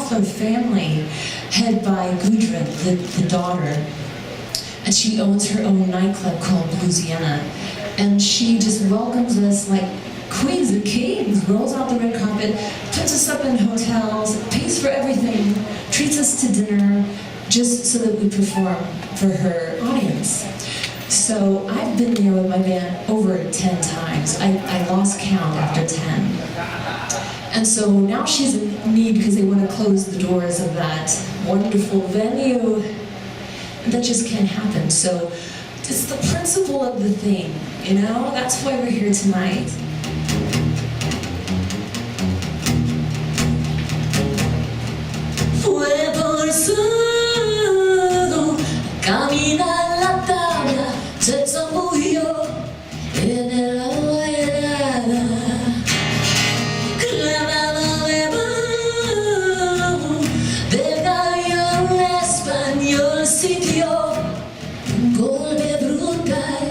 Bachelor family, head by Gudrun, the daughter. And she owns her own nightclub called Bluesiana. And she just welcomes us like queens and kings, rolls out the red carpet, puts us up in hotels, pays for everything, treats us to dinner, just so that we perform for her audience. So I've been there with my band over 10 times. I lost count after 10. And so now she's in need because they want to close the doors of that wonderful venue. And that just can't happen. So it's the principle of the thing, you know? That's why we're here tonight. Fue forzado caminar la tabla, se zambulló en el agua helada, clavado debajo del galeón español, sintió un golpe brutal,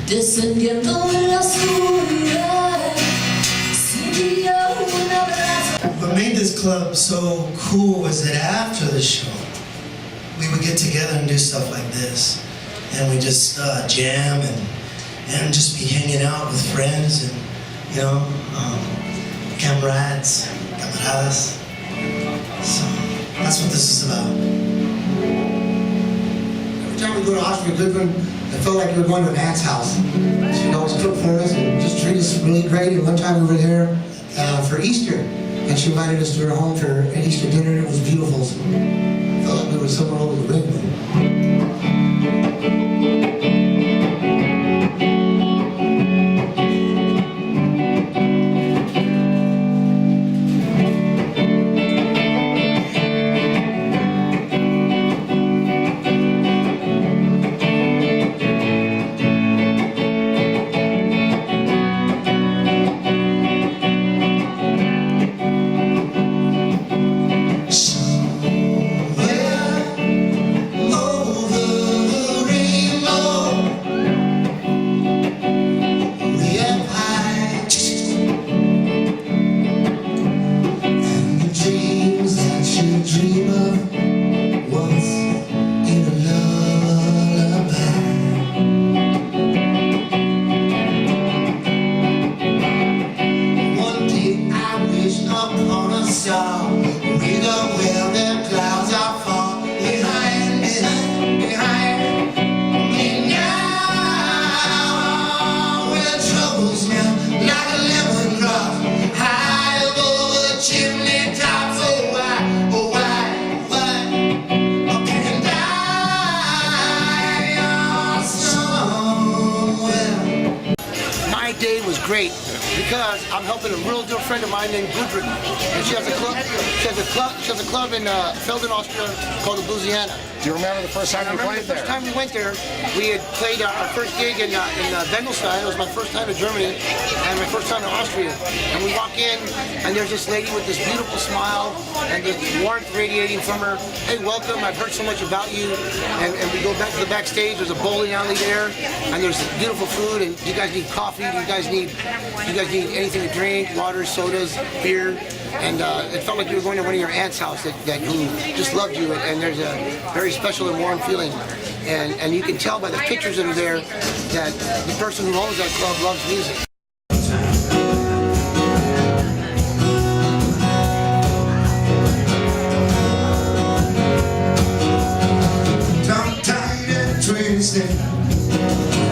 descendiendo en la oscuridad, sintió un abrazo. What made this club so cool was that after the show, we would get together and do stuff like this. And we just jam and just be hanging out with friends and, you know, camaradas. So that's what this is about. Every time we go to Austria, Goodwin, it felt like we were going to an aunt's house. She always cooked for us and just treated us really great. And one time we were there for Easter, and she invited us to her home for an Easter dinner, and it was beautiful. So it felt like we were somewhere over the rainbow. Great, because I'm helping a real dear friend of mine named Gudrun, and she has a club. She has a club in Felden, Austria, called the Bluesiana. Do you remember the first time you played there? The first time we went there, we had played our first gig in Wendelstein. It was my first time in Germany and my first time in Austria. And we walk in, and there's this lady with this beautiful smile and this warmth radiating from her. Hey, welcome! I've heard so much about you. And we go back to the backstage. There's a bowling alley there, and there's beautiful food. And you guys need coffee. Do you guys need anything to drink? Water, sodas, beer. And it felt like you were going to one of your aunt's house that who just loved you, and there's a very special and warm feeling. And you can tell by the pictures that are there that the person who owns that club loves music. Tongue-tied and twisted,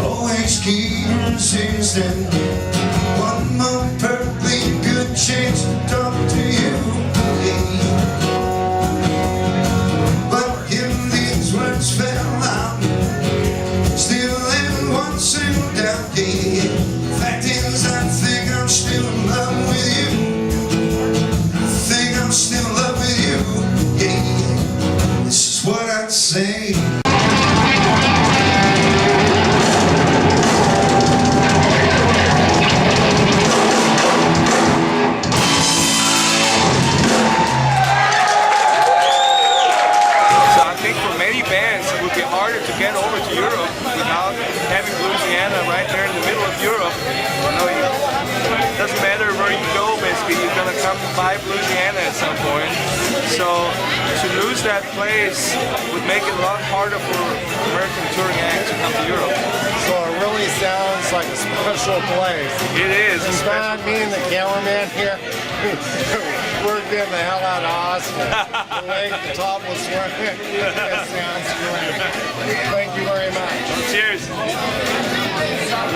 always keep resisting. One more perfectly good chance to talk to you, but in these words fell out, still in one single doubt, Fact is, I think I'm still in love with you. I think I'm still in love with you, This is what I'd say. To get over to Europe without having Bluesiana right there in the middle of Europe. You know, it doesn't matter where you go, basically. maybe you're gonna come by Bluesiana at some point. So to lose that place would make it a lot harder for American touring acts to come to Europe. So it really sounds like a special place. It is. In fact, me and the cameraman here, we're getting the hell out of Austin. The way the top was working, it sounds great. Thank you very much. Cheers.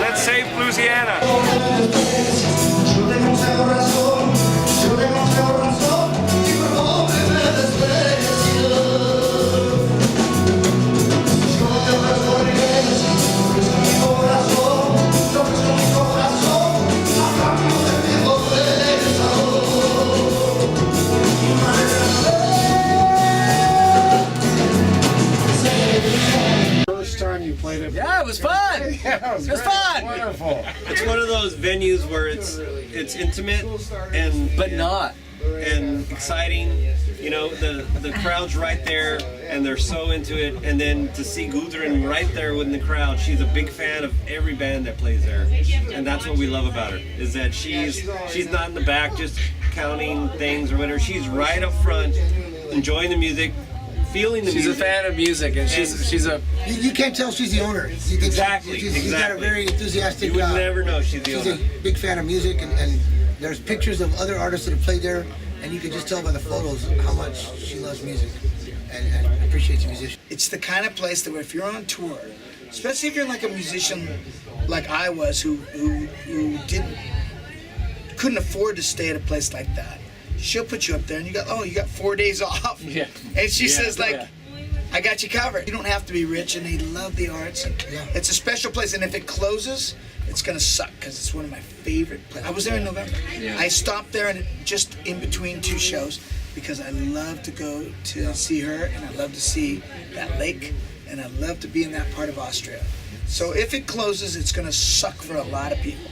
Let's save Bluesiana. First time you played it. Yeah, it was fun. Yeah, it was fun. Wonderful. It's one of those venues where it's intimate But not. and exciting. You know, the crowd's right there and they're so into it. And then to see Gudrun right there in the crowd, she's a big fan of every band that plays there. And that's what we love about her, is that she's not in the back just counting things or whatever. She's right up front, enjoying the music, feeling the She's a music. fan of music, and she's a. You can't tell she's the owner. You think Exactly, she's got a very enthusiastic. You would never know she's the She's owner. a big fan of music, and there's pictures of other artists that have played there, and you can just tell by the photos how much she loves music and appreciates the musician. It's the kind of place that if you're on tour, especially if you're like a musician like I was, who couldn't afford to stay at a place like that, she'll put you up there and you got 4 days off. Yeah. And she says like, yeah. I got you covered. You don't have to be rich, and they love the arts. And it's a special place, and if it closes, it's gonna suck because it's one of my favorite places. I was there in November. Yeah. I stopped there and just in between two shows because I love to go to see her, and I love to see that lake, and I love to be in that part of Austria. So if it closes, it's gonna suck for a lot of people.